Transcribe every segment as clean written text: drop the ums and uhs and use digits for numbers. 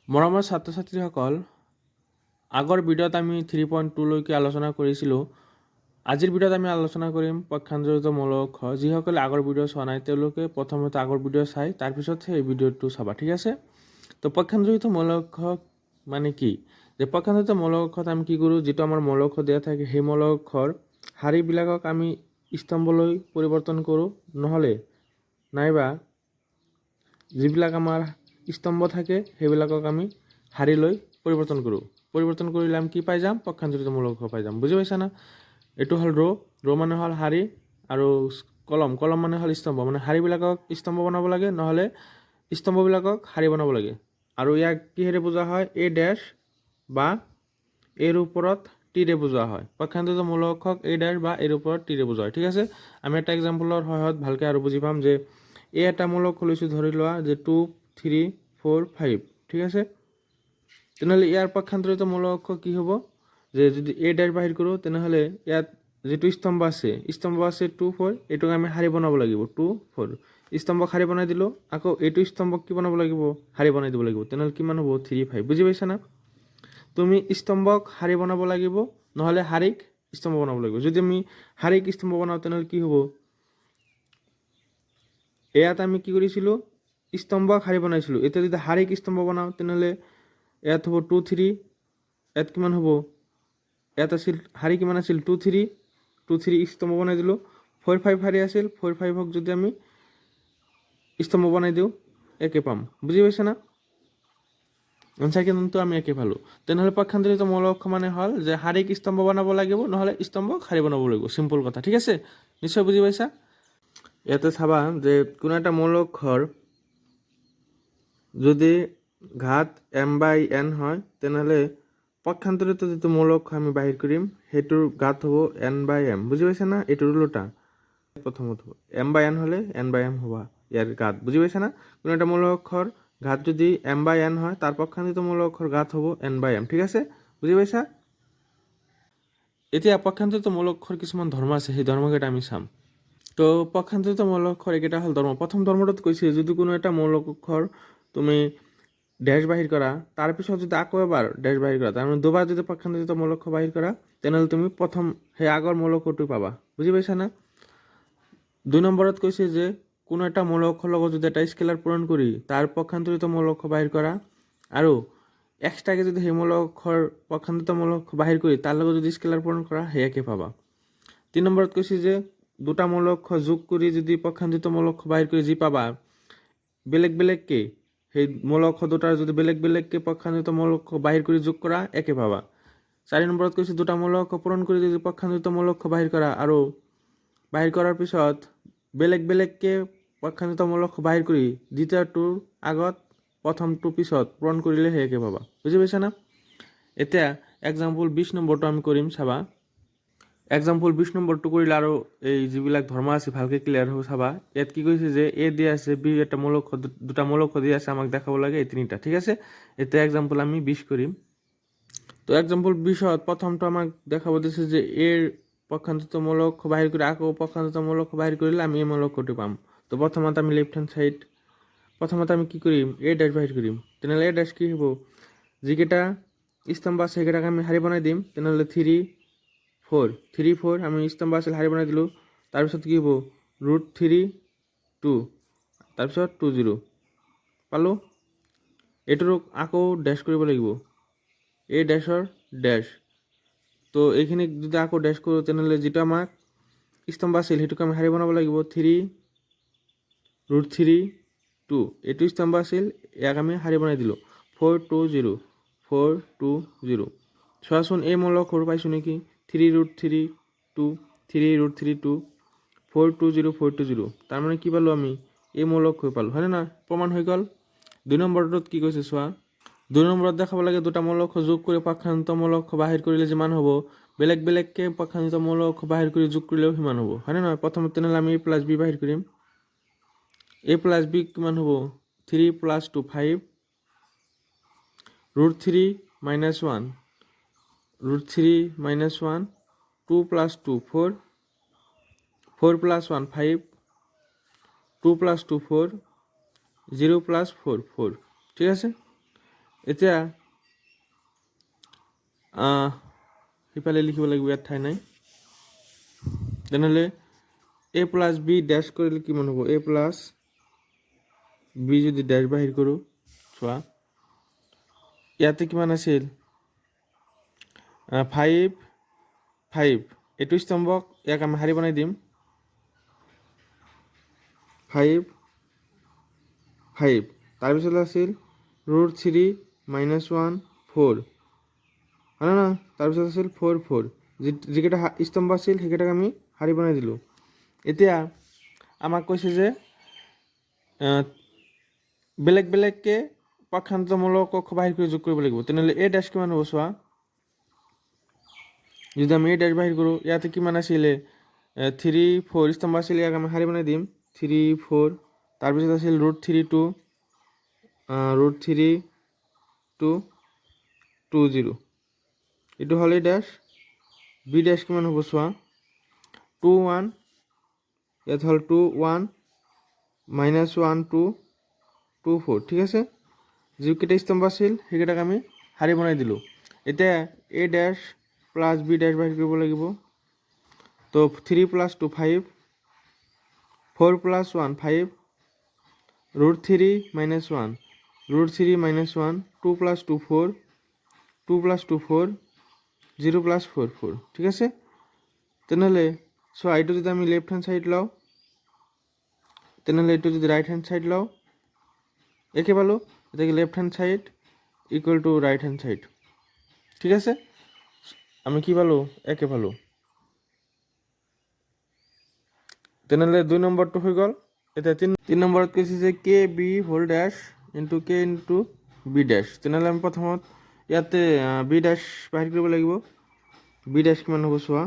মৰমৰ ছাত্ৰ ছাত্ৰীসকল, আগৰ ভিডিঅ'ত আমি 3.2 লৈকে আলোচনা কৰিছিলোঁ। আজিৰ ভিডিঅ'ত আমি আলোচনা কৰিম পক্ষান্তৰিত মৌলিক অক্ষৰ। যিসকলে আগৰ ভিডিঅ' চোৱা নাই তেওঁলোকে প্ৰথমতে আগৰ ভিডিঅ' চাই তাৰপিছতহে এই ভিডিঅ'টো চাবা, ঠিক আছে? তো পক্ষান্তৰিত মৌলিক অক্ষৰ মানে কি? যে পক্ষান্তৰিত মৌলিক অক্ষৰত আমি কি কৰোঁ, যিটো আমাৰ মৌলিক অক্ষৰ দিয়া থাকে সেই মৌলিক অক্ষৰ শাৰীবিলাকক আমি স্তম্ভলৈ পৰিৱৰ্তন কৰোঁ, নহ'লে নাইবা যিবিলাক আমাৰ স্তম্ভ থাকে সেইবিলাকক আমি শাৰীলৈ পৰিৱৰ্তন কৰোঁ। পৰিৱৰ্তন কৰিলে আমি কি পাই যাম? পক্ষান্তৰিত মৌলিক অক্ষৰ পাই যাম। বুজি পাইছা না? এইটো হ'ল ৰ' মানে হ'ল শাৰী, আৰু কলম মানে হ'ল স্তম্ভ। মানে শাৰীবিলাকক স্তম্ভ বনাব লাগে, নহ'লে স্তম্ভবিলাকক শাৰী বনাব লাগে। আৰু ইয়াক কিহেৰে বুজোৱা হয়? এ ডেছ বা এৰ ওপৰত টিৰে বুজোৱা হয়। পক্ষান্তৰিত মৌলিক অক্ষৰক এ ডেছ বা এৰ ওপৰত টিৰে বুজোৱা হয়, ঠিক আছে? আমি এটা এক্সাম্পলৰ সহায়ত ভালকৈ আৰু বুজি পাম। যে এই এটা মৌলিক অক্ষৰ লৈছোঁ, ধৰি লোৱা যে 2, 3, 4, 5, ঠিক আছে? তেনেহ'লে ইয়াৰ পক্ষান্তৰিত মৌলিক অক্ষৰ কি হ'ব? যে যদি এ ডেছ বাহিৰ কৰোঁ তেনেহ'লে ইয়াত যিটো স্তম্ভ আছে 2, 4, এইটোক আমি শাৰী বনাব লাগিব। 2, 4 স্তম্ভক শাৰী বনাই দিলোঁ, আকৌ এইটো স্তম্ভক কি বনাব লাগিব? শাৰী বনাই দিব লাগিব। তেনেহ'লে কিমান হ'ব? 3, 5। বুজি পাইছা না? তুমি স্তম্ভক শাৰী বনাব লাগিব, নহ'লে শাৰীক স্তম্ভ বনাব লাগিব। যদি আমি শাৰীক স্তম্ভ বনাওঁ তেনেহ'লে কি হ'ব? ইয়াত আমি কি কৰিছিলোঁ? স্তম্ভক শাৰী বনাইছিলোঁ। এতিয়া যদি শাৰীক স্তম্ভ বনাওঁ তেনেহ'লে ইয়াত হ'ব 2, 3, ইয়াত কিমান হ'ব? ইয়াত আছিল শাৰী কিমান আছিল? 2, 3 স্তম্ভ বনাই দিলোঁ। 4, 5 শাৰী আছিল, 4, 5ক যদি আমি স্তম্ভ বনাই দিওঁ একে পাম। বুজি পাইছা না? আনচাৰ কিন্তু আমি একে পালোঁ। তেনেহ'লে পক্ষান্তৰিত মৌলিক অক্ষৰ মানে হ'ল যে শাৰীক স্তম্ভ বনাব লাগিব, নহ'লে স্তম্ভক শাৰী বনাব লাগিব। চিম্পল কথা, ঠিক আছে? নিশ্চয় বুজি পাইছা? ইয়াতে চাবা যে কোনো এটা মৌলিক অক্ষৰ যদি ঘাত m/n হয় তেনেহ'লে পক্ষান্তৰিত যিটো মৌলিক অক্ষৰ আমি বাহিৰ কৰিম সেইটোৰ ঘাত হ'ব n/m। বুজি পাইছা না? এইটোৰ ওলোটা প্ৰথমত হ'ব m/n হ'লে n/m হ'ব ইয়াৰ ঘাত। বুজি পাইছা না? কোনো এটা মৌলিক অক্ষৰ ঘাত যদি m/n হয় তাৰ পক্ষান্তৰিত মৌলিক অক্ষৰ ঘাত হ'ব n/m, ঠিক আছে? বুজি পাইছা? এতিয়া পক্ষান্তৰিত মৌলিক অক্ষৰ কিছুমান ধৰ্ম আছে, সেই ধৰ্মকেইটা আমি চাম। তো পক্ষান্তৰিত মৌলিক অক্ষৰ এইকেইটা হ'ল ধৰ্ম। প্ৰথম ধৰ্মটোত কৈছে যদি কোনো এটা মৌলিক অক্ষৰ তুমি ডেছ বাহিৰ কৰা, তাৰপিছত যদি আকৌ এবাৰ ডেছ বাহিৰ কৰা, তাৰমানে দুবাৰ যদি পক্ষান্তৰিত মৌলিক অক্ষৰ বাহিৰ কৰা তেনেহ'লে তুমি প্ৰথম সেই আগৰ মৌলিক অক্ষৰটো পাবা। বুজি পাইছা না? 2 নম্বৰত কৈছে যে কোনো এটা মৌলিক অক্ষৰৰ লগত যদি এটা স্কেলাৰ পূৰণ কৰি তাৰ পক্ষান্তৰিত মৌলিক অক্ষৰ বাহিৰ কৰা, আৰু এক্সট্ৰাকৈ যদি সেই মৌলিক অক্ষৰ পক্ষান্তৰিত মৌলিক অক্ষৰ বাহিৰ কৰি তাৰ লগত যদি স্কেলাৰ পূৰণ কৰা সেয়াকে পাবা। 3 নম্বৰত কৈছে যে দুটা মৌলিক অক্ষৰ যোগ কৰি যদি পক্ষান্তৰিত মৌলিক অক্ষৰ বাহিৰ কৰি যি পাবা বেলেগ বেলেগকৈ, সেই মৌলিক অক্ষৰ দুটাৰ যদি বেলেগ বেলেগকৈ পক্ষান্তৰিত মৌলিক অক্ষৰ বাহিৰ কৰি যোগ কৰা একে পাবা। 4 নম্বৰত কৈছে দুটা মৌলিক অক্ষৰ পূৰণ কৰি যদি পক্ষান্তৰিত মৌলিক অক্ষৰ বাহিৰ কৰা, আৰু বাহিৰ কৰাৰ পিছত বেলেগ বেলেগকৈ পক্ষান্তৰিত মৌলিক অক্ষৰ বাহিৰ কৰি দ্বিতীয়টোৰ আগত প্ৰথমটোৰ পিছত পূৰণ কৰিলে সেয়াকে পাবা। বুজি পাইছা না? এতিয়া এক্সাম্পল 20 নম্বৰটো আমি কৰিম, চাবা। এক্সাম্পল 20 নম্বৰটো কৰিলে আৰু এই যিবিলাক ধৰ্ম আছে ভালকৈ ক্লিয়াৰ হ'ব। চাবা ইয়াত কি কৈছে যে এ দিয়া আছে, বি এটা মৌলিক অক্ষৰ, দুটা মৌলিক অক্ষৰ দিয়া আছে, আমাক দেখাব লাগে এই তিনিটা, ঠিক আছে? এতিয়া এক্সাম্পল আমি 20 কৰিম। তো এক্সাম্পল 20ত প্ৰথমটো আমাক দেখাব দিছে যে এৰ পক্ষান্তৰিত মৌলিক অক্ষৰ বাহিৰ কৰি আকৌ পক্ষান্তৰিত মৌলিক অক্ষৰ বাহিৰ কৰিলে আমি এই মৌলিক অক্ষৰটো পাম। তো প্ৰথমতে আমি লেফ্ট হেণ্ড চাইড প্ৰথমতে আমি কি কৰিম? এ ডেছ বাহিৰ কৰিম। তেনেহ'লে এ ডেছ কি হ'ব? যিকেইটা স্তম্ভ আছে সেইকেইটাক আমি শাৰী বনাই দিম। তেনেহ'লে 3, 4 আমি স্তম্ভ আছিল শাৰী বনাই দিলোঁ। তাৰপিছত কি হ'ব? √3, 2, তাৰপিছত 2, 0 পালোঁ। এইটোৰ আকৌ ডেছ কৰিব লাগিব, এই ডেছৰ ডেছ। তো এইখিনিক যদি আকৌ ডেছ কৰোঁ তেনেহ'লে যিটো আমাক স্তম্ভ আছিল সেইটোক আমি শাৰী বনাব লাগিব। 3, √3, 2 এইটো স্তম্ভ আছিল, ইয়াক আমি শাৰী বনাই দিলোঁ। 4, 2, 0 4, 2, 0 চোৱাচোন এই মৌলিক অক্ষৰ পাইছোঁ নেকি? 3, √3, 2 3, √3, 2 4, 2, 0 4, 2, 0 তাৰমানে কি পালোঁ? আমি এই মৌলিক অক্ষৰ পালোঁ, হয়নে নহয়? প্ৰমাণ হৈ গ'ল। 2 নম্বৰটোত কি কৈছে চোৱা। 2 নম্বৰত দেখাব লাগে দুটা মৌলিক অক্ষৰ যোগ কৰি পক্ষান্তৰিত মৌলিক অক্ষৰ বাহিৰ কৰিলে যিমান হ'ব বেলেগ বেলেগকৈ পক্ষান্তৰিত মৌলিক অক্ষৰ বাহিৰ কৰি যোগ কৰিলেও সিমান হ'ব, হয়নে নহয়? প্ৰথমতে তেনেহ'লে আমি a + b বাহিৰ কৰিম। a + b কিমান হ'ব? 3 + 2 5, √3 - 1 √3 - 1 2 + 2 4 4 + 1 5 2 + 2 4 0 + 4 4, ঠিক আছে? এতিয়া সিফালে লিখিব লাগিব, ইয়াত ঠাই নাই। তেনেহ'লে এ প্লাছ বি ডেছ কৰিলে কিমান হ'ব? এ প্লাছ বি যদি ডেছ বাহিৰ কৰোঁ, চোৱা ইয়াতে কিমান আছিল? 5 5 এইটো স্তম্ভক ইয়াক আমি শাৰী বনাই দিম। 5 5 তাৰপিছত আছিল √3 -1 4, হয় না? তাৰপিছত আছিল 4 4, যিকেইটা স্তম্ভ আছিল সেইকেইটাক আমি শাৰী বনাই দিলোঁ। এতিয়া আমাক কৈছে যে বেলেগ বেলেগকৈ পক্ষান্তৰমূলক কক্ষ বাহিৰ কৰি যোগ কৰিব লাগিব। তেনেহ'লে এ ডেছ কিমান হ'ব চোৱা। যদি আমি এ ডেছ বাহিৰ কৰোঁ, ইয়াতে কিমান আছিলে? 3 4 স্তম্ভ আছিলে, ইয়াক আমি শাৰী বনাই দিম। 3 4, তাৰপিছত আছিল √3 2, √3 2 2 0, এইটো হ'ল এ ডেছ। বি ডেছ কিমান হ'ব চোৱা। 2 1, ইয়াত হ'ল 2 1 -1 2 2 4, ঠিক আছে? যিকেইটা স্তম্ভ আছিল সেইকেইটাক আমি শাৰী বনাই দিলোঁ। এতিয়া এ ডেছ প্লাছ বি ডেছ বাহিৰ কৰিব লাগিব। তো 3 + 2 5, 4 + 1 5, √3 - 1, √3 - 1, 2 + 2 4, 2 + 2 4, 0 + 4 4, ঠিক আছে? তেনেহ'লে চোৱা, এইটো যদি আমি লেফ্ট হেণ্ড সাইড লওঁ, তেনেহ'লে এইটো যদি ৰাইট হেণ্ড সাইড লওঁ, একে পালোঁ। এতিয়া left hand side equal to right hand side, ঠিক আছে? আমি কি পালোঁ? একে পালোঁ। তেনেহ'লে 2 নম্বৰটো হৈ গ'ল। এতিয়া 3 নম্বৰত কৈছে যে কে বি হোল ডেছ ইনটু কে ইনটু বি ডেছ। তেনেহ'লে আমি প্ৰথমত ইয়াতে বি ডেছ বাহিৰ কৰিব লাগিব। বি ডেছ কিমান হ'ব চোৱা।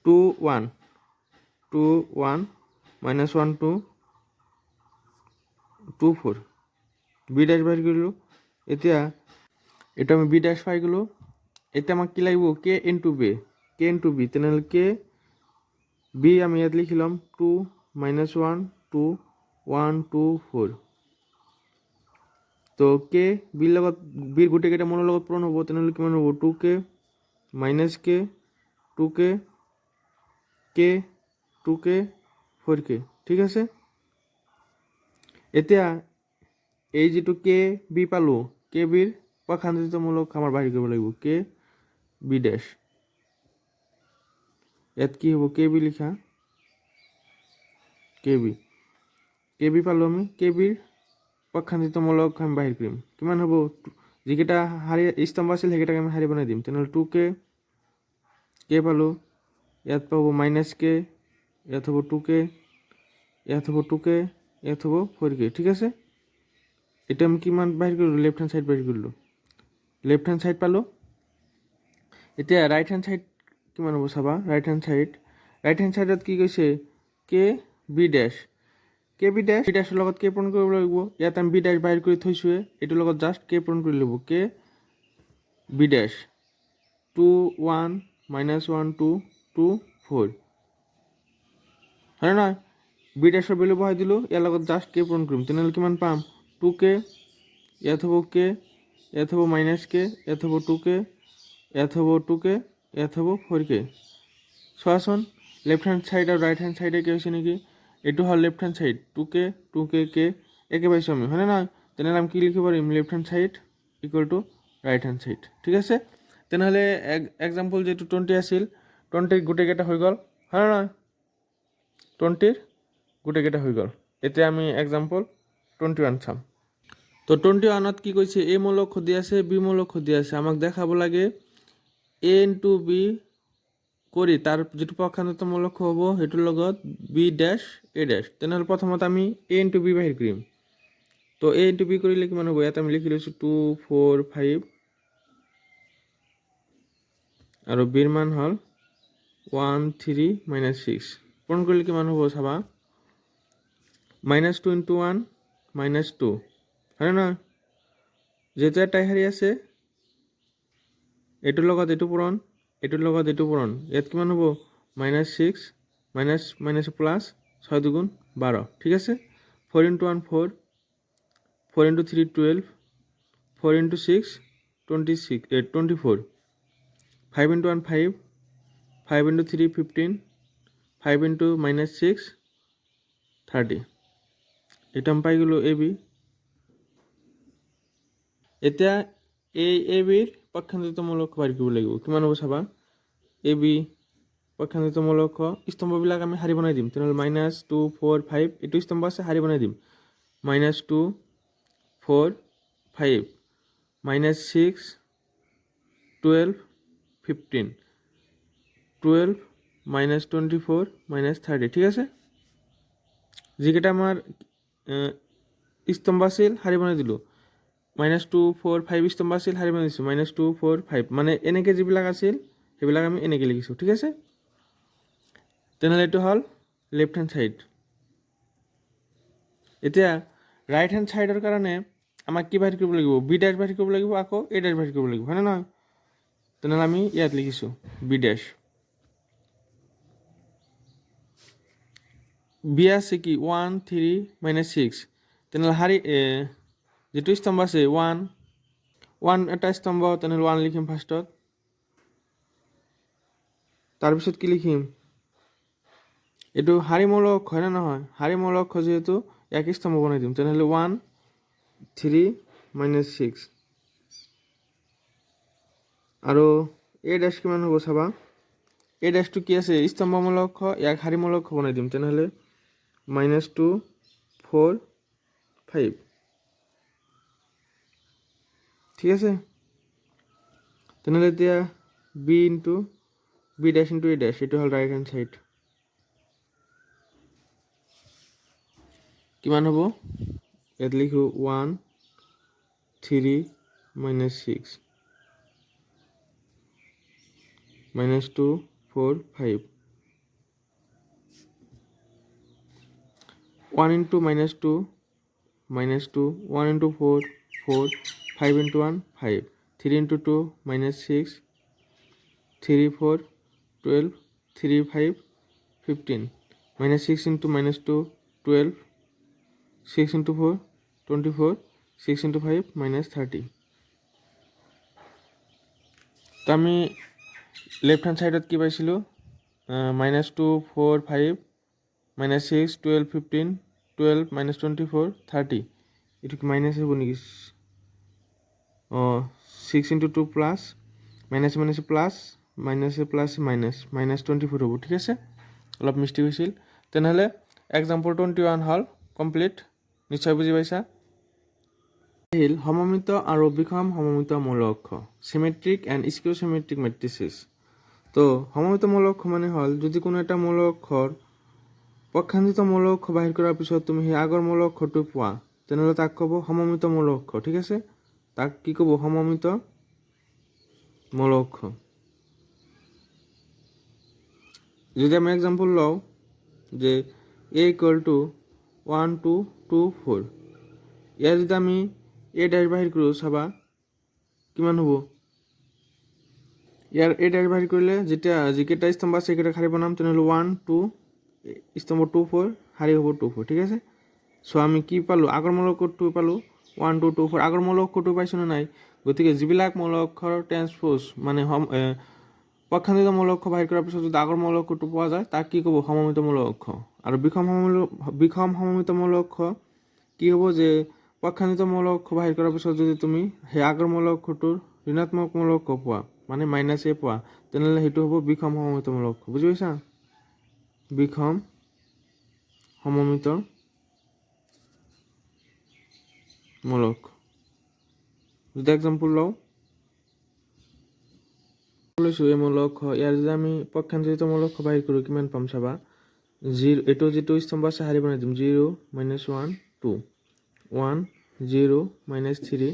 2 1 2 1 -1 2 2 4, বি ডেছ বাহিৰ কৰিলোঁ। এতিয়া এইটো আমি বি ডেছ পাই গ'লোঁ। এতিয়া আমাক কি লাগিব? কে ইনটু বি, কে ইনটু বি। তেনেহ'লে কে বি আমি ইয়াত লিখি ল'ম 2 -1 2 1 2 4। তো কে বিৰ লগত, বিৰ গোটেইকেইটা মনৰ লগত পূৰণ হ'ব। তেনেহ'লে কিমান হ'ব? 2k -k 2k k 2k 4k, ঠিক আছে? এতিয়া এই যিটো কে বি পালোঁ, কে বিৰ পক্ষান্তৰিতমূলক আমাৰ বাহিৰ কৰিব লাগিব। কে বি ডেছ, ইয়াত কি হ'ব? কে বি লিখা, কে বি পালোঁ আমি। কে বিৰ পক্ষান্তৰিতমূলক আমি বাহিৰ কৰিম। কিমান হ'ব? যিকেইটা শাৰী স্তম্ভ আছিল সেইকেইটাক আমি শাৰী বনাই দিম। তেনেহ'লে 2k কে পালোঁ, ইয়াত পাব -k, ইয়াত হ'ব 2k, ইয়াত হ'ব 2k, ইয়াত হ'ব 4k, ঠিক আছে? এটা আমি কিমান বাহিৰ কৰিলোঁ? লেফ্ট হেণ্ড সাইড বাহিৰ কৰিলোঁ। লেফ্ট হেণ্ড সাইড পালোঁ। এতিয়া ৰাইট হেণ্ড সাইড কিমান হ'ব চাবা। ৰাইট হেণ্ড সাইডত কি কৈছে? কে বি ডেছ, কে বি ডেছৰ লগত কে পূৰণ কৰিব লাগিব। ইয়াত আমি বি ডেছ বাহিৰ কৰি থৈছোঁৱে, এইটোৰ লগত জাষ্ট কে পূৰণ কৰি ল'ব। কে বি ডেছ 2 1 -1 2 2 4, হয় নহয়? বি ডেছৰ ভেলু বহাই দিলোঁ, ইয়াৰ লগত জাষ্ট কে পূৰণ কৰিম। তেনেহ'লে কিমান পাম? 2k, ইয়াত হ'ব k, ইয়াত হ'ব -k, ইয়াত হ'ব 2k, ইয়াত হ'ব 2k, ইয়াত হ'ব 4k। চোৱাচোন, লেফ্ট হেণ্ড সাইড আৰু ৰাইট হেণ্ড সাইডে কি হৈছে নেকি? এইটো হ'ল left hand side, 2k 2k k একে পাইছোঁ আমি, হয়নে নহয়? তেনেহ'লে আমি কি লিখিব পাৰিম? Left hand side equal to right hand side, ঠিক আছে? তেনেহ'লে এক্সাম্পল যিটো 20 আছিল, 20 গোটেইকেইটা হৈ গ'ল, হয় নহয়? 20 গোটেইকেইটা হৈ গ'ল। এতিয়া আমি এক্সাম্পল 21 চাম। তো 21ত কি কৈছে? এ মৌলক সুধি আছে, বি মৌলক সুধি আছে। আমাক দেখাব লাগে এ ইনটু বি কৰি তাৰ যিটো পক্ষান্তৰিতমূলক হ'ব সেইটোৰ লগত বি ডেছ এ ডেছ। তেনেহ'লে প্ৰথমত আমি এ ইনটু বি বাহিৰ কৰিম। তো এ ইনটু বি কৰিলে কিমান হ'ব? ইয়াত আমি লিখি লৈছোঁ 2 4 5 আৰু বিৰ মান হ'ল 1 3 -6। পূৰণ কৰিলে কিমান হ'ব চাবা। -2 × 1 -2, হয় নহয়? যিহেতু এটাই শাৰী আছে, এইটোৰ লগত এইটো পূৰণ, এইটোৰ লগত এইটো পূৰণ। ইয়াত কিমান হ'ব? -6 প্লাছ 6 2 12, ঠিক আছে? 4 × 1 4, 4 × 3 12, 4 into 6 26 24 5 into 1 5 5 into 3 15 5 into minus 6 30 এটা আমি পাই গেলো এ বি এতিয়া এই এ বিৰ পক্ষান্তৰিতমূলক বাহিৰ কৰিব লাগিব কিমান হ'ব চাবা এ বি পক্ষান্তৰিতমূলক স্তম্ভবিলাক আমি শাৰী বনাই দিম তেনেহ'লে মাইনাছ 2 4 5 এইটো স্তম্ভ আছে শাৰী বনাই দিম মাইনাছ 2 4 5 মাইনাছ 6 12 15 12 মাইনাছ 24 মাইনাছ 30 ঠিক আছে যিকেইটা আমাৰ স্তম্ভ আছিল শাৰী বনাই দিলোঁ মাইনাছ 2 4 5 স্তম্ভ আছিল শাৰী বনাই দিছোঁ মাইনাছ 2 4 5 মানে এনেকৈ যিবিলাক আছিল সেইবিলাক আমি এনেকৈ লিখিছোঁ ঠিক আছে তেনেহ'লে এইটো হ'ল লেফ্ট হেণ্ড ছাইড এতিয়া ৰাইট হেণ্ড ছাইডৰ কাৰণে আমাক কি বাহিৰ কৰিব লাগিব বি ডেছ বাহিৰ কৰিব লাগিব আকৌ এ ডেছ বাহিৰ কৰিব লাগিব হয়নে নহয় তেনেহ'লে আমি ইয়াত লিখিছোঁ বি ডেছ বি আছে কি 1 3 মাইনাছ 6 তেনেহ'লে শাৰী যিটো স্তম্ভ আছে 1 এটা স্তম্ভ তেনেহ'লে 1 লিখিম ফাৰ্ষ্টত তাৰপিছত কি লিখিম এইটো শাৰীমূলক হয় নে নহয় শাৰীমূলক যিহেতু এক স্তম্ভ বনাই দিম তেনেহ'লে 1 3 মাইনাছ 6 আৰু এ ডেছ কিমান হ'ব চাবা এ ডেছটো কি আছে স্তম্ভমূলক ইয়াক শাৰীমূলক বনাই দিম তেনেহ'লে মাইনাছ 2 4 5 ঠিক আছে তেনেহ'লে এতিয়া B into B dash into a ডেছ এইটো হ'ল ৰাইট হেণ্ড ছাইড কিমান হ'ব ইয়াত লিখোঁ 1 3 minus 6 minus 2 4 5 1 into minus 2 minus 2 1 into 4 4 5 into 1 5 3 into 2 minus 6 3 4 12 3 5 15 minus 6 into minus 2 12 6 into 4 24 6 into 5 minus 30 তো আমি লেফ্ট হ্যান্ড সাইডত কি পাইছিলোঁ minus 2 4 5 minus 6 12 15 12 minus 24 30 এইটো কি মাইনাছ হ'ব নেকি অঁ 6 into 2 plus minus minus plus minus plus minus minus 24 হ'ব ঠিক আছে অলপ মিষ্টেক হৈছিল তেনেহ'লে এক্সাম্পল 21 হ'ল কমপ্লিট নিশ্চয় বুজি পাইছা আহিল সমমিত আৰু বিষম সমমিত মৌল অক্ষ symmetric and skew symmetric matrices তো সমমিত মৌল অক্ষ মানে হ'ল যদি কোনো এটা মৌল অক্ষৰ পক্ষান্তৰিত মৌল অক্ষ বাহিৰ কৰাৰ পিছত তুমি সেই আগৰ মৌল অক্ষৰটো পোৱা তেনেহ'লে তাক ক'ব সমমিত মৌল অক্ষ ঠিক আছে তাক কি ক'ব সমমিত মৌল অক্ষ যদি আমি এক্সাম্পল লওঁ যে এ ইকুৱেল টু 1 2 2 4 ইয়াৰ যদি আমি এ ডেছ বাহিৰ কৰোঁ চাবা কিমান হ'ব ইয়াৰ এ ডেছ বাহিৰ কৰিলে যেতিয়া যিকেইটা স্তম্ভ আছে সেইকেইটা শাৰী বনাম তেনেহ'লে 1 2 স্তম্ভ 2 4 শাৰী হ'ব 2 4 ঠিক আছে চ' আমি কি পালোঁ আগৰ মৌল অক্ষৰটো পালোঁ 1 2 2 4 আগৰ মৌল অক্ষৰটো পাইছোঁ নে নাই গতিকে যিবিলাক মৌল অক্ষৰ ট্ৰেন্সপ'জ মানে পক্ষান্তৰিত মৌল অক্ষ বাহিৰ কৰাৰ পিছত যদি আগৰ মৌল অক্ষৰটো পোৱা যায় তাক কি ক'ব সমমিত মৌল অক্ষ আৰু বিষম সমমিত মৌল অক্ষ কি হ'ব যে পক্ষান্তৰিত মৌল অক্ষ বাহিৰ কৰাৰ পিছত যদি তুমি সেই আগৰ মৌল অক্ষৰটোৰ ঋণাত্মক মৌল অক্ষ পোৱা মানে মাইনাছ এ পোৱা তেনেহ'লে সেইটো হ'ব বিষম সমমিত মৌল অক্ষ বুজি পাইছা বিষম সমমিত মৌল অক্ষ যদি এক্সাম্পল লওঁ লৈছোঁ এই মৌল অক্ষ ইয়াৰ যদি আমি পক্ষান্তৰিত মৌল অক্ষ বাহিৰ কৰোঁ কিমান পাম চাবা 0 এইটো যিটো স্তম্ভ আছে শাৰী বনাই দিম 0 minus 1 2 1 0 minus 3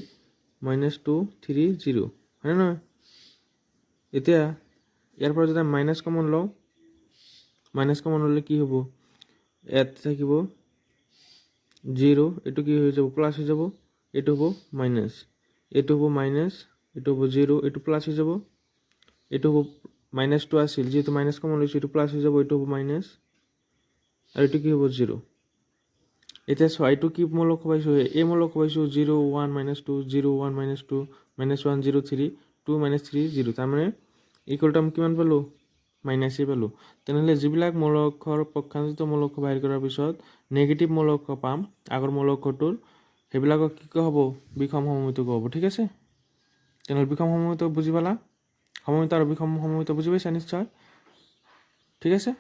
minus 2 3 0 হয়নে নহয় এতিয়া ইয়াৰ পৰা যদি মাইনাছ কমন লওঁ মাইনাছ কমন ল'লে কি হ'ব ইয়াত থাকিব 0 এইটো কি হৈ যাব প্লাছ হৈ যাব এইটো হ'ব মাইনাছ এইটো হ'ব মাইনাছ এইটো হ'ব 0 এইটো প্লাছ হৈ যাব এইটো হ'ব মাইনাছটো আছিল যিহেতু মাইনাছ কমন লৈছোঁ এইটো প্লাছ হৈ যাব এইটো হ'ব মাইনাছ আৰু এইটো কি হ'ব 0 এতিয়া চোৱা এইটো কি মই লক্ষ্য পাইছোঁ এই মই লক্ষ্য পাইছোঁ 0 1 -2 0 1 -2 -1 0 3 2 -3 0 তাৰমানে ইকুৱেল টু আমি কিমান পালোঁ -a পালোঁ। তেনেহ'লে যিবিলাক মূল অক্ষৰ পক্ষান্তৰিত মূল অক্ষৰ বাহিৰ কৰাৰ পিছত নেগেটিভ মূল অক্ষৰ পাম আগৰ মূল অক্ষৰটোৰ সেইবিলাকক কি কোৱা হ'ব বিষম সমমিত কোৱা হ'ব। ঠিক আছে, তেনেহ'লে বিষম সমমিত বুজি পালা, সমমিত আৰু বিষম সমমিত বুজি পাইছা নিশ্চয়। ঠিক আছে,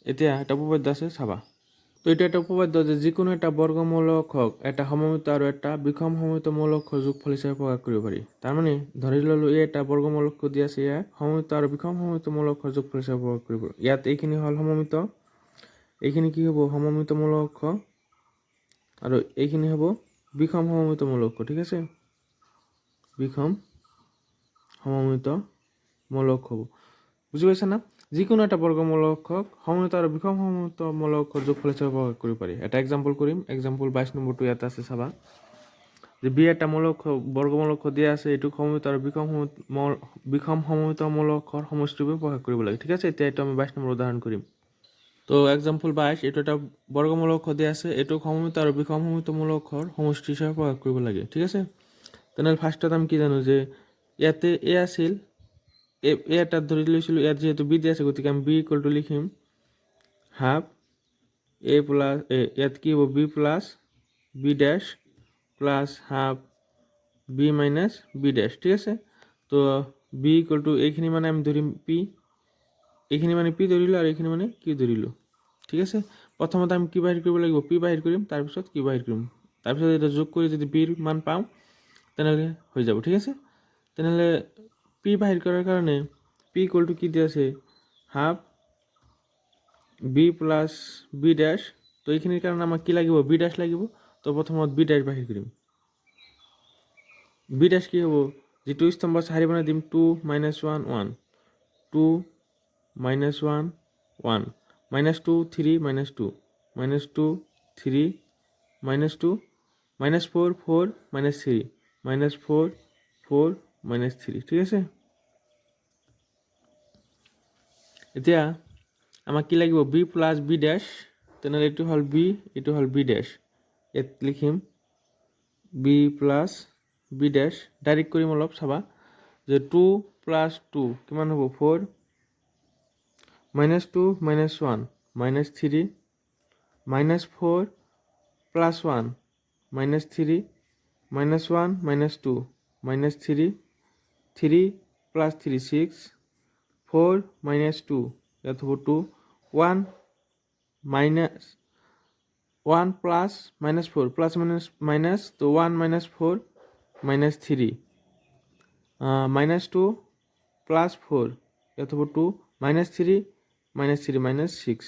এতিয়া এটা উপপাদ্য আছে চাবা। তো এটা এটা উপপাদ্য যে যিকোনো এটা বৰ্গমূলকক এটা সমমিত আৰু এটা বিষম সমমিত মূল অক্ষৰ যোগফল হিচাপে প্ৰকাশ কৰিব পাৰি। তাৰমানে ধৰি ল'লোঁ এই এটা বৰ্গমূল অক্ষৰ দি আছে ইয়াক সমমিত আৰু বিষম সমমিত মূল অক্ষৰ যোগফল হিচাপে প্ৰকাশ কৰিব। ইয়াত এইখিনি হ'ল সমমিত, এইখিনি কি হ'ব সমমিত মূল অক্ষৰ আৰু এইখিনি হ'ব বিষম সমমিত মূল অক্ষৰ। ঠিক আছে, বিষম সমমিত মূল অক্ষৰ হ'ব, বুজি পাইছা না। যিকোনো এটা বৰ্গমূল অক্ষক সমমিত আৰু বিষম সমমিত মূল অক্ষৰ যোগফল হিচাপে প্ৰকাশ কৰিব পাৰি। এটা এক্সাম্পল কৰিম, এক্সাম্পল 22 নম্বৰটো ইয়াত আছে চাবা। যে বি এটা মূল অক্ষৰ বৰ্গমূল অক্ষৰ দিয়া আছে এইটো সমমিত আৰু বিষম সমমিত মূল অক্ষৰ সমষ্টিৰূপে প্ৰকাশ কৰিব লাগে। ঠিক আছে, এতিয়া এইটো আমি 22 নম্বৰ উদাহৰণ কৰিম। তো এক্সাম্পল 22 এইটো এটা বৰ্গমূল অক্ষৰ দিয়া আছে এইটো সমমিত আৰু বিষম সমমিত মূল অক্ষৰ সমষ্টি হিচাপে প্ৰকাশ কৰিব লাগে। ঠিক আছে, তেনেহ'লে ফাৰ্ষ্টত আমি কি জানো যে ইয়াতে এ আছিল, এ এটা ধৰি লৈছিলোঁ, ইয়াত যিহেতু বি দিয়া আছে গতিকে আমি বি ইকুৱেল টু লিখিম হাফ এ প্লাছ ইয়াত কি হ'ব B plus B dash plus half B minus B dash. ঠিক আছে, তো বি ইকুৱেল টু এইখিনি মানে আমি ধৰিম পি, এইখিনি মানে পি ধৰিলোঁ আৰু এইখিনি মানে কিউ ধৰিলোঁ। ঠিক আছে, প্ৰথমতে আমি কি বাহিৰ কৰিব লাগিব পি বাহিৰ কৰিম, তাৰপিছত কিউ বাহিৰ কৰিম, তাৰপিছত এটা যোগ কৰি যদি বিৰ মান পাওঁ তেনেহ'লে হৈ যাব। ঠিক আছে, তেনেহ'লে পি বাহিৰ কৰাৰ কাৰণে পি ইকুৱেল টু কি দিয়া আছে হাফ বি প্লাছ বি ডেছ। তো এইখিনিৰ কাৰণে আমাক কি লাগিব বি ডেছ লাগিব। তো প্ৰথমত বি ডেছ বাহিৰ কৰিম, বি ডেছ কি হ'ব যিটো স্তম্ভ চাৰি বনাই দিম 2 - 1 1 2 - 1 1 -2 3 -2 -2 3 -2 -4 4 -3 -4 4 -3। ঠিক আছে, এতিয়া আমাক কি লাগিব বি প্লাছ বি ডেছ, তেনেহ'লে এইটো হ'ল বি এইটো হ'ল বি ডেছ। ইয়াত লিখিম বি প্লাছ বি ডেছ, ডাইৰেক্ট কৰিম অলপ চাবা যে 2 + 2 কিমান হ'ব 4 -2 -1 -3 -4 + 1 -3 -1 -2 -3 3 + 3 6 4 -2 ইয়াত হ'ব 2 1 1 প্লাছ -4 প্লাছ মাইনাছ তো 1 -4 -3 -2 + 4 ইয়াত হ'ব 2 -3 -3 -6।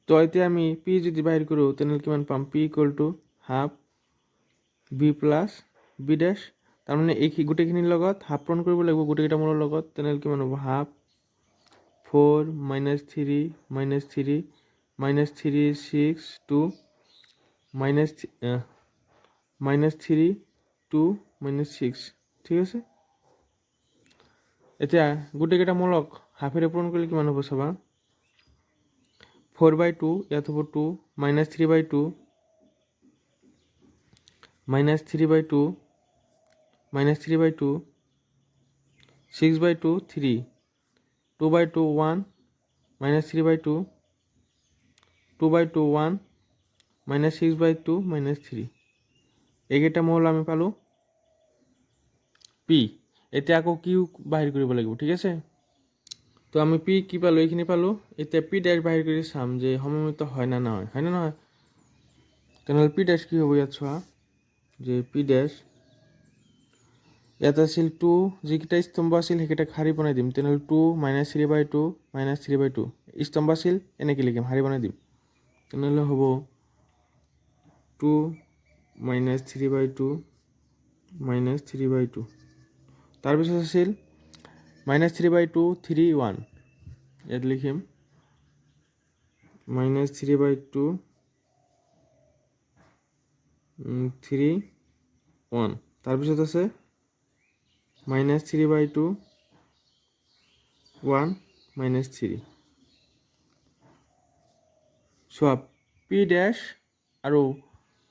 তো এতিয়া আমি পি যদি বাহিৰ কৰোঁ তেনেহ'লে কিমান পাম P equal to half B plus B dash, তাৰমানে এই গোটেইখিনিৰ লগত হাফ পূৰণ কৰিব লাগিব গোটেইকেইটা মূলৰ লগত, তেনেহ'লে কিমান হ'ব হাফ 4 -3 -3 -3 6 2 -3 2 -6। ঠিক আছে, এতিয়া গোটেইকেইটা মূলক হাফেৰে পূৰণ কৰিলে কিমান হ'ব চাবা 4/2 ইয়াত হ'ব 2 -3/2 -3/2 -3/2 6/2 3 2/2 1 -3/2 2/2 1 -6/2 -3 এইকেইটা মূল আমি পালোঁ পি। এতিয়া আকৌ কিউ বাহিৰ কৰিব লাগিব। ঠিক আছে, তো আমি পি কি পালোঁ এইখিনি পালোঁ। এতিয়া পি ডেছ বাহিৰ কৰি চাম যে সমমিত হয় না নহয়, হয় না নহয়। তেনেহ'লে পি ডেছ কি হ'ব ইয়াত চোৱা যে পি ডেছ ইয়াত আছিল 2 যিকেইটা স্তম্ভ আছিল সেইকেইটাক শাৰী বনাই দিম, তেনেহ'লে 2 -3/2 -3/2 স্তম্ভ আছিল এনেকৈ লিখিম শাৰী বনাই দিম, তেনেহ'লে হ'ব 2 -3/2 -3/2 তাৰপিছত আছিল -3/2 3 1 ইয়াত লিখিম -3/2 3 1 তাৰপিছত আছে -3/2 1 -3 চোৱা পি ডেছ আৰু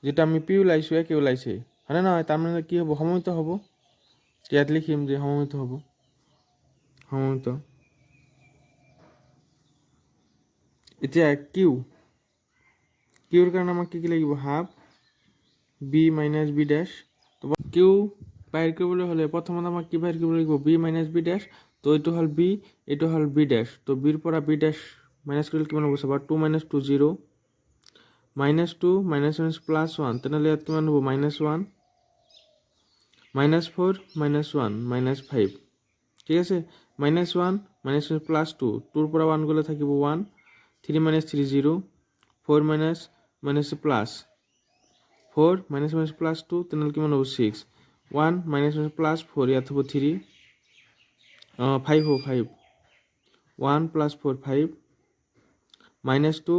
যেটা আমি পি ওলাইছোঁ একে ওলাইছে হয়নে নহয়, তাৰমানে কি হ'ব সমমিত হ'ব। ইয়াত লিখিম যে সমমিত হ'ব, সমমিত। এতিয়া কিউৰ কাৰণে আমাক কি লাগিব, হাফ বি মাইনাছ বি ডেছ। তো কিউ বাহিৰ কৰিবলৈ হ'লে প্ৰথমত আমাক কি বাহিৰ কৰিব লাগিব, বি মাইনাছ বি ডেছ। তো এইটো হ'ল বি, এইটো হ'ল বি ডেছ। তো বিৰ পৰা বি ডেছ মাইনাছ কৰিলে কিমান হ'ব চাবা, 2 - 2 0, -2 -1 +1, তেনেহ'লে ইয়াত কিমান হ'ব, -1, -4 -1 -5, ঠিক আছে। -1 -1 +2, 2ৰ পৰা 1 গ'লে থাকিব 1, 3 - 3 0, 4 - -4 -2, তেনেহ'লে কিমান হ'ব 6, 1 - 4 ইয়াত হ'ব 3, 5 হ'ব 5, 1 + 4 5, -2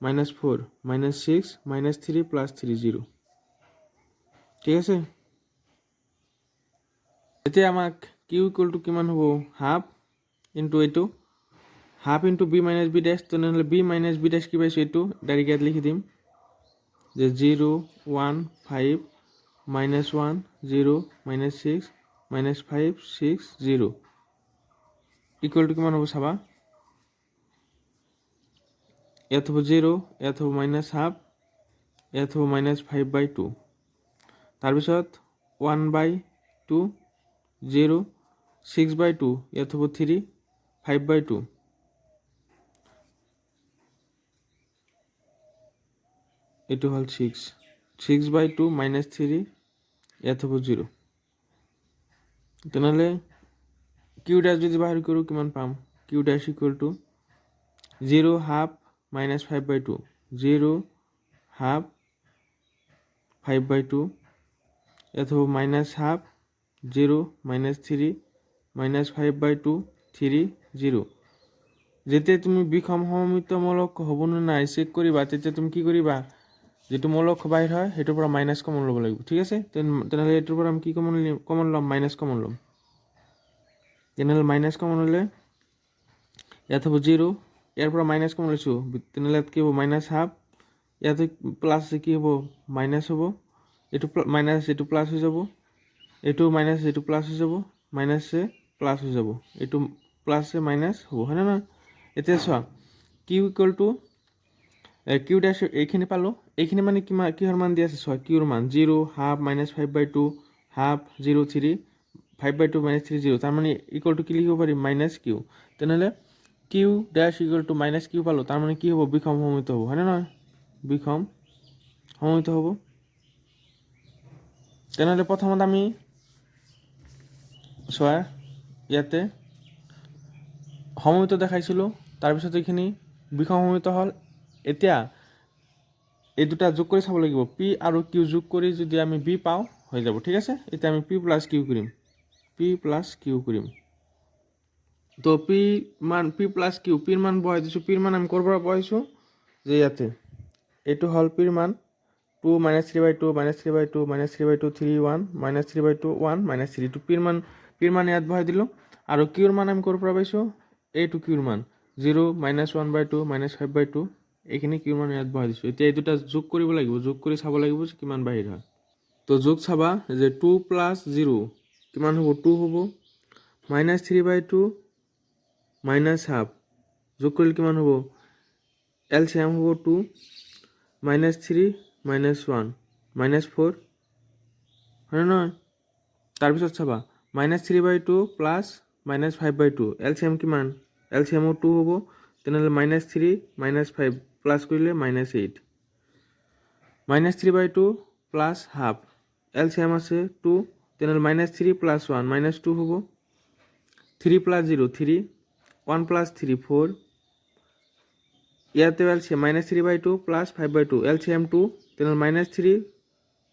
-4 -6 -3 +3 0, ঠিক আছে। এতিয়া আমাক কিউ ইকুৱেল টু কিমান হ'ব, হাফ ইনটু এইটো, half into B minus B dash. তেনেহ'লে বি মাইনাছ বি ডেছ কি পাইছোঁ, এইটো ডাইৰেক্ট ইয়াত লিখি দিম যে 0 1 5 -1 0 -6 -5 6 0 ইকুৱেল টু কিমান হ'ব চাবা, ইয়াত হ'ব 0, ইয়াত হ'ব -হাফ, ইয়াত হ'ব -5/2, তাৰপিছত 1/2 0 6/2, ইয়াত হ'ব 3, 5/2, এইটো হ'ল 6, 6/2 -3, ইয়াত হ'ব 0। তেনেহ'লে কিউ ডেছ যদি বাহিৰ কৰোঁ কিমান পাম, q dash equal to 0 half -5/2, 0 half 5/2, ইয়াত হ'ব -হাফ 0 -3 -5/2 3 0। যেতিয়া তুমি বিষম সমমিতমূলক হ'বনে নাই চেক কৰিবা, তেতিয়া তুমি কি কৰিবা, যিটো মূলক বাহিৰ হয় সেইটোৰ পৰা মাইনাছ কমন ল'ব লাগিব, ঠিক আছে। তেনেহ'লে এইটোৰ পৰা আমি কি কমন ল'ম, মাইনাছ কমন ল'ম। তেনেহ'লে মাইনাছ কমন ল'লে ইয়াত হ'ব 0, ইয়াৰ পৰা মাইনাছ কমন লৈছোঁ, তেনেহ'লে ইয়াত কি হ'ব -হাফ, ইয়াতে প্লাছ কি হ'ব, মাইনাছ হ'ব, এইটো মাইনাছ এইটো প্লাছ হৈ যাব, এইটো মাইনাছ এইটো প্লাছ হৈ যাব, মাইনাছে প্লাছ হৈ যাব, এইটো প্লাছে মাইনাছ হ'ব, হয়নে নহয়। এতিয়া চোৱা কিউ ইকুৱেল টু কিউ ডেছ এইখিনি পালোঁ, এইখিনি মানে কিহৰ মান দি আছে চোৱা, কিউৰ মান 0 হাফ -5/2 হাফ 0 3 5/2 -3 0, তাৰমানে ইকুৱেল টু কি লিখিব পাৰিম, মাইনাছ কিউ। তেনেহ'লে q dash equal to minus q পালোঁ, তাৰমানে কি হ'ব, বিষম সমমিত হ'ব, হয়নে নহয়, বিষম সমমিত হ'ব। তেনেহ'লে প্ৰথমত আমি চোৱা ইয়াতে সমমিত দেখাইছিলোঁ, তাৰপিছত এইখিনি বিষম সমমিত হ'ল। এতিয়া এই দুটা যোগ কৰি চাব লাগিব, পি আৰু কিউ যোগ কৰি যদি আমি বি পাওঁ হৈ যাব, ঠিক আছে। এতিয়া আমি পি প্লাছ কিউ কৰিম, তো পি প্লাছ কিউ, পিৰ মান বহাই দিছোঁ। পিৰ মান আমি ক'ৰ পৰা বহাইছোঁ, যে ইয়াতে এইটো হ'ল পিৰ মান 2 -3/2 -3/2 -3/2 3 1 -3/2 1 -3, তো পিৰ মান ইয়াত বহাই দিলোঁ। আৰু কিউৰ মান আমি ক'ৰ পৰা পাইছোঁ, এইটো কিউৰ মান 0 -1/2 -5/2, এইখিনি কিউৰ মান ইয়াত বহাই দিছোঁ। এতিয়া এই দুটা যোগ কৰিব লাগিব, যোগ কৰি চাব লাগিব যে কিমান বাহিৰ হয়। তো যোগ চাবা যে 2 + 0 কিমান হ'ব, 2 হ'ব, -3/2 -হাফ যোগ কৰিলে কিমান হ'ব, এলচিএম হ'ব 2, -3 -1 -4, হয় নহয়। তাৰপিছত চাবা -3/2 + -5/2, এলচিএম কিমান, এলচিএমো 2 হ'ব, তেনেহ'লে -3 -5 প্লাছ কৰিলে -8, -3/2 + হাফ, এলচিএম আছে 2, তেনেহ'লে -3 + 1 -2 হ'ব, 3 + 0 3, 1 + 3 4, ইয়াতে এলচিএম -3/2 + 5/2, এলচিএম 2, তেনেহ'লে -3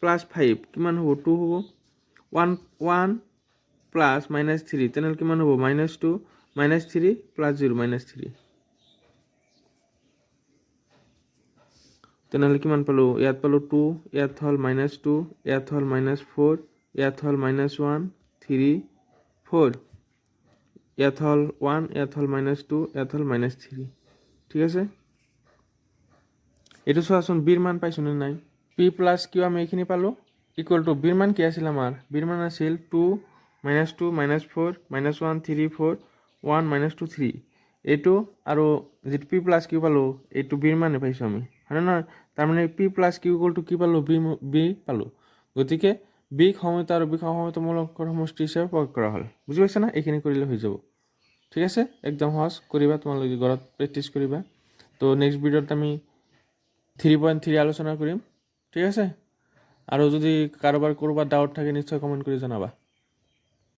+ 5 কিমান হ'ব, 2 হ'ব, 1 + -3, তেনেহ'লে কিমান হ'ব, -2, -3 + 0 -3, তেনেহ'লে কিমান পালোঁ, ইয়াত পালোঁ 2, ইয়াত হ'ল -2, ইয়াত হ'ল -4, ইয়াত হ'ল -1 3 4, ইয়াত হ'ল 1, ইয়াত হ'ল -2, ইয়াত হ'ল -3, ঠিক আছে। এইটো চোৱাচোন বিৰ মান পাইছোঁ নে নাই। পি প্লাছ কিউ আমি এইখিনি পালোঁ ইকুৱেল টু বিৰ মান কি আছিল আমাৰ, বিৰ মান আছিল 2 -2 -4 -1 3 4 1 -2 3 এইটো আৰু যিটো পি প্লাছ কিউ পালোঁ এইটো বিৰ মানে পাইছোঁ আমি, হয়নে নহয়। তাৰমানে p plus q equal to কি পালোঁ, বি পালোঁ। গতিকে বিক সমতা আৰু বিষম সমতামূলক সমষ্টি হিচাপে প্ৰয়োগ কৰা হ'ল। বুজি পাইছা না, এইখিনি কৰিলে হৈ যাব। ঠিক আছে, একদম সহজ, কৰিবা তোমালোকে ঘৰত প্ৰেক্টিছ কৰিবা। তো নেক্সট ভিডিঅ'ত আমি 3.3 আলোচনা কৰিম। ঠিক আছে, আৰু যদি কাৰোবাৰ ক'ৰবাত ডাউট থাকে নিশ্চয় কমেণ্ট কৰি জনাবা।